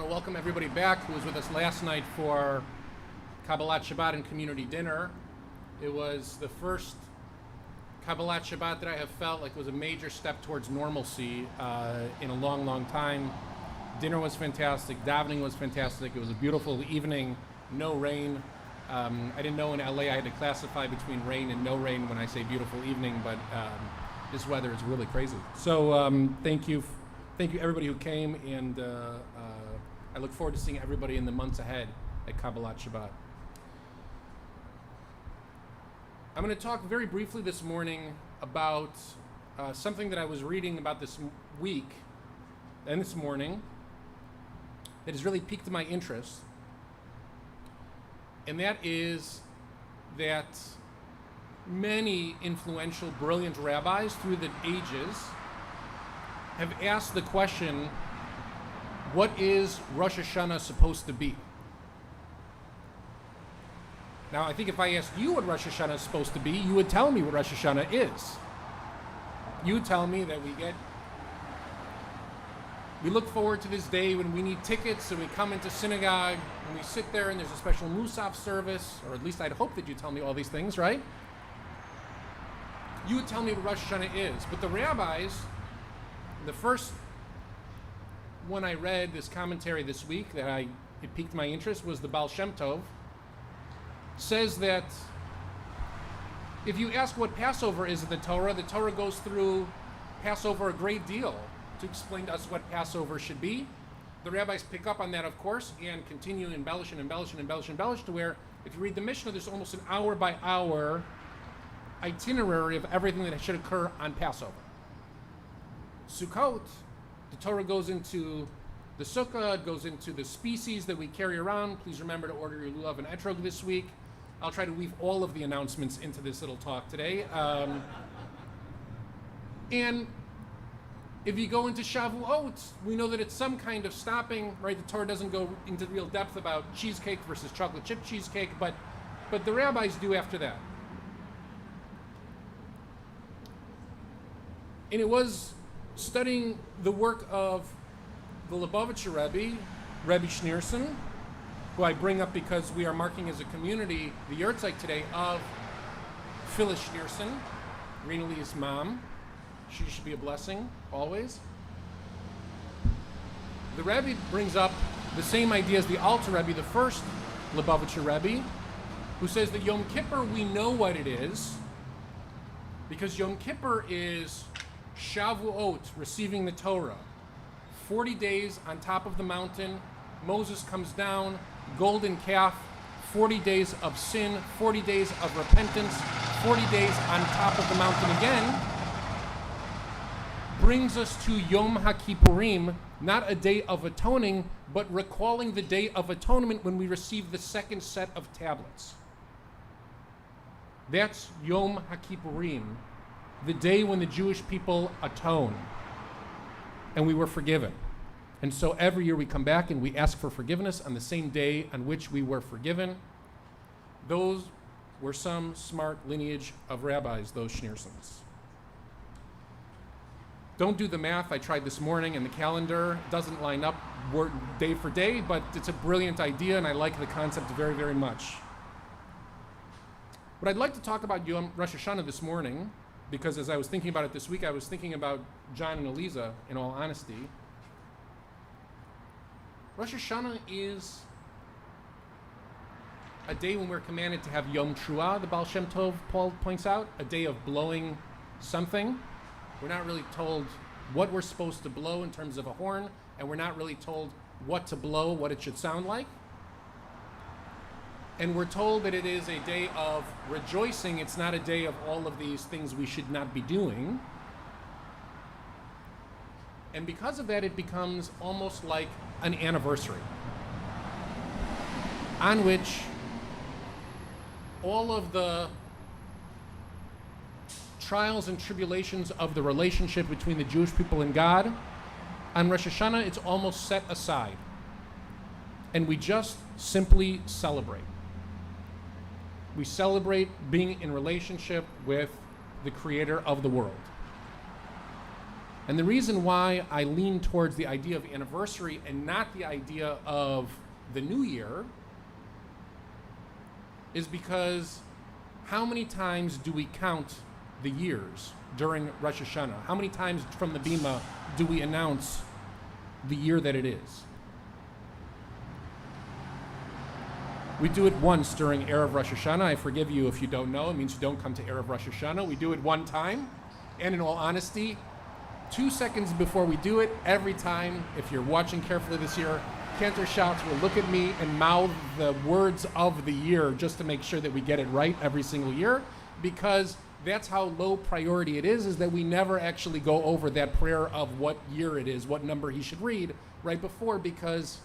want to welcome everybody back who was with us last night for Kabbalat Shabbat and community dinner. It was the first Kabbalat Shabbat that I have felt like was a major step towards normalcy in a long, long time. Dinner was fantastic. Davening was fantastic. It was a beautiful evening. No rain. I didn't know in LA I had to classify between rain and no rain when I say beautiful evening, but this weather is really crazy. So thank you everybody who came, and I look forward to seeing everybody in the months ahead at Kabbalat Shabbat. I'm going to talk very briefly this morning about something that I was reading about this week and this morning that has really piqued my interest, and that is that many influential, brilliant rabbis through the ages have asked the question, what is Rosh Hashanah supposed to be? Now, I think if I asked you what Rosh Hashanah is supposed to be, you would tell me what Rosh Hashanah is. You would tell me that we look forward to this day when we need tickets and we come into synagogue and we sit there and there's a special Musaf service, or at least I'd hope that you tell me all these things, right? You would tell me what Rosh Hashanah is. But the rabbis, the first one I read, this commentary this week it piqued my interest, was the Baal Shem Tov, says that if you ask what Passover is in the Torah goes through Passover a great deal to explain to us what Passover should be. The rabbis pick up on that, of course, and continue to embellish to where, if you read the Mishnah, there's almost an hour by hour itinerary of everything that should occur on Passover. Sukkot, the Torah goes into the sukkah, it goes into the species that we carry around. Please remember to order your lulav and etrog this week. I'll try to weave all of the announcements into this little talk today. And if you go into Shavuot, we know that it's some kind of stopping, right? The Torah doesn't go into real depth about cheesecake versus chocolate chip cheesecake, but the rabbis do after that. And it was studying the work of the Lebovitz Rabbi Schneerson, who I bring up because we are marking as a community the yahrzeit today of Phyllis Schneerson, Rena Lee's mom. She should be a blessing, always. The Rebbe brings up the same idea as the Alter Rebbe, the first Lebovitz Rebbe, who says that Yom Kippur, we know what it is, because Yom Kippur is Shavuot, receiving the Torah. 40 days on top of the mountain, Moses comes down, golden calf, 40 days of sin, 40 days of repentance, 40 days on top of the mountain again, brings us to Yom HaKippurim, not a day of atoning, but recalling the day of atonement when we receive the second set of tablets. That's Yom HaKippurim, the day when the Jewish people atone and we were forgiven. And so every year we come back and we ask for forgiveness on the same day on which we were forgiven. Those were some smart lineage of rabbis, those Schneersons. Don't do the math. I tried this morning, and the calendar doesn't line up day for day, but it's a brilliant idea, and I like the concept very, very much. But I'd like to talk about Rosh Hashanah this morning, because as I was thinking about it this week, I was thinking about John and Eliza, in all honesty. Rosh Hashanah is a day when we're commanded to have Yom Truah, the Baal Shem Tov, Paul points out, a day of blowing something. We're not really told what we're supposed to blow in terms of a horn, and we're not really told what to blow, what it should sound like. And we're told that it is a day of rejoicing. It's not a day of all of these things we should not be doing. And because of that, it becomes almost like an anniversary on which all of the trials and tribulations of the relationship between the Jewish people and God, on Rosh Hashanah, it's almost set aside. And we just simply celebrate. We celebrate being in relationship with the Creator of the world. And the reason why I lean towards the idea of anniversary and not the idea of the new year is because how many times do we count the years during Rosh Hashanah? How many times from the Bima do we announce the year that it is? We do it once during Erev Rosh Hashanah. I forgive you if you don't know. It means you don't come to Erev Rosh Hashanah. We do it one time. And in all honesty, 2 seconds before we do it, every time, if you're watching carefully this year, Cantor Shouts will look at me and mouth the words of the year just to make sure that we get it right every single year, because that's how low priority it is that we never actually go over that prayer of what year it is, what number he should read right before, because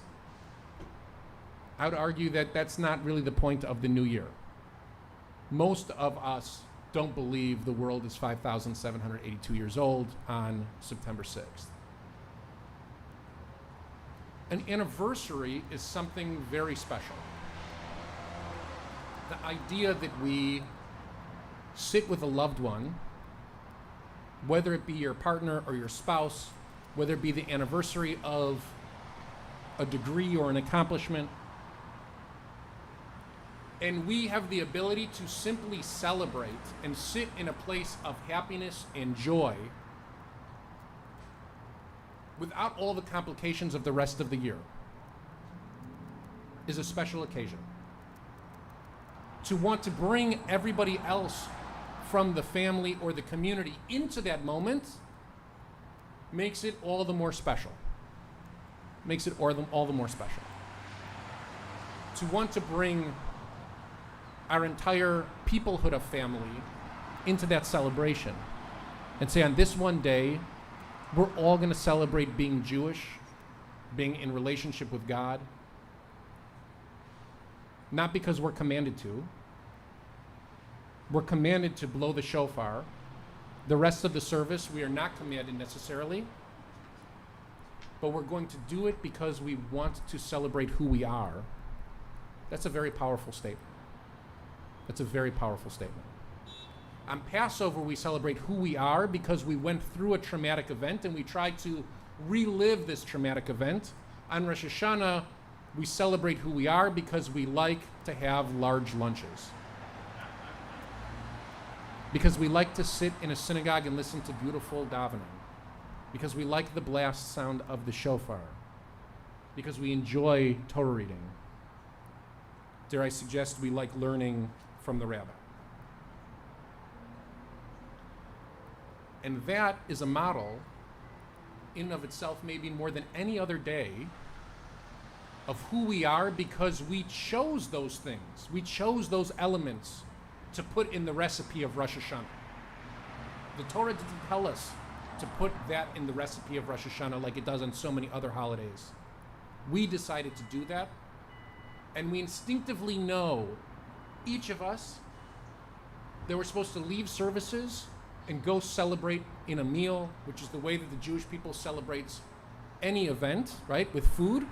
I would argue that that's not really the point of the new year. Most of us don't believe the world is 5,782 years old on September 6th. An anniversary is something very special. The idea that we sit with a loved one, whether it be your partner or your spouse, whether it be the anniversary of a degree or an accomplishment, and we have the ability to simply celebrate and sit in a place of happiness and joy without all the complications of the rest of the year is a special occasion. To want to bring everybody else from the family or the community into that moment makes it all the more special. Makes it all the more special. To want to bring our entire peoplehood of family into that celebration and say on this one day, we're all going to celebrate being Jewish, being in relationship with God, not because we're commanded to. We're commanded to blow the shofar. The rest of the service, we are not commanded necessarily, but we're going to do it because we want to celebrate who we are. That's a very powerful statement. That's a very powerful statement. On Passover, we celebrate who we are because we went through a traumatic event and we try to relive this traumatic event. On Rosh Hashanah, we celebrate who we are because we like to have large lunches. Because we like to sit in a synagogue and listen to beautiful davening. Because we like the blast sound of the shofar. Because we enjoy Torah reading. Dare I suggest we like learning from the rabbi. And that is a model in and of itself, maybe more than any other day, of who we are because we chose those things. We chose those elements to put in the recipe of Rosh Hashanah. The Torah didn't tell us to put that in the recipe of Rosh Hashanah like it does on so many other holidays. We decided to do that, and we instinctively know, each of us, that we're supposed to leave services and go celebrate in a meal, which is the way that the Jewish people celebrates any event, right, with food.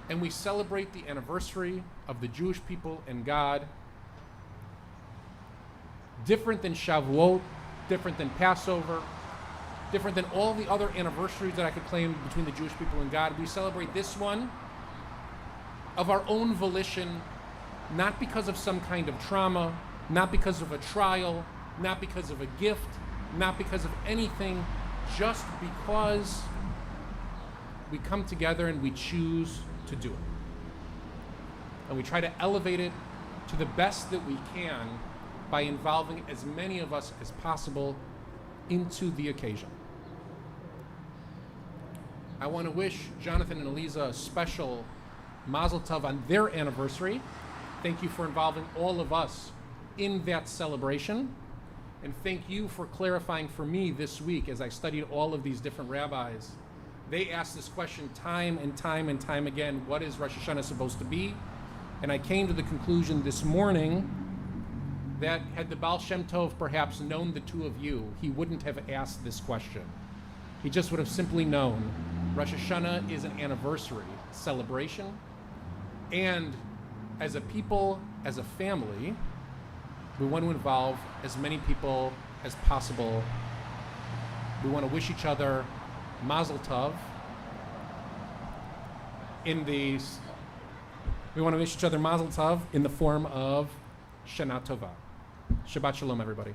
And we celebrate the anniversary of the Jewish people and God, different than Shavuot, different than Passover, different than all the other anniversaries that I could claim between the Jewish people and God. We celebrate this one of our own volition, not because of some kind of trauma, not because of a trial, not because of a gift, not because of anything, just because we come together and we choose to do it. And we try to elevate it to the best that we can by involving as many of us as possible into the occasion. I want to wish Jonathan and Eliza a special Mazel Tov on their anniversary. Thank you for involving all of us in that celebration. And thank you for clarifying for me this week as I studied all of these different rabbis. They asked this question time and time and time again, what is Rosh Hashanah supposed to be? And I came to the conclusion this morning that had the Baal Shem Tov perhaps known the two of you, he wouldn't have asked this question. He just would have simply known Rosh Hashanah is an anniversary celebration, and as a people, as a family, we want to involve as many people as possible. We want to wish each other Mazel Tov. We want to wish each other Mazel Tov in the form of Shana Tova. Shabbat Shalom, everybody.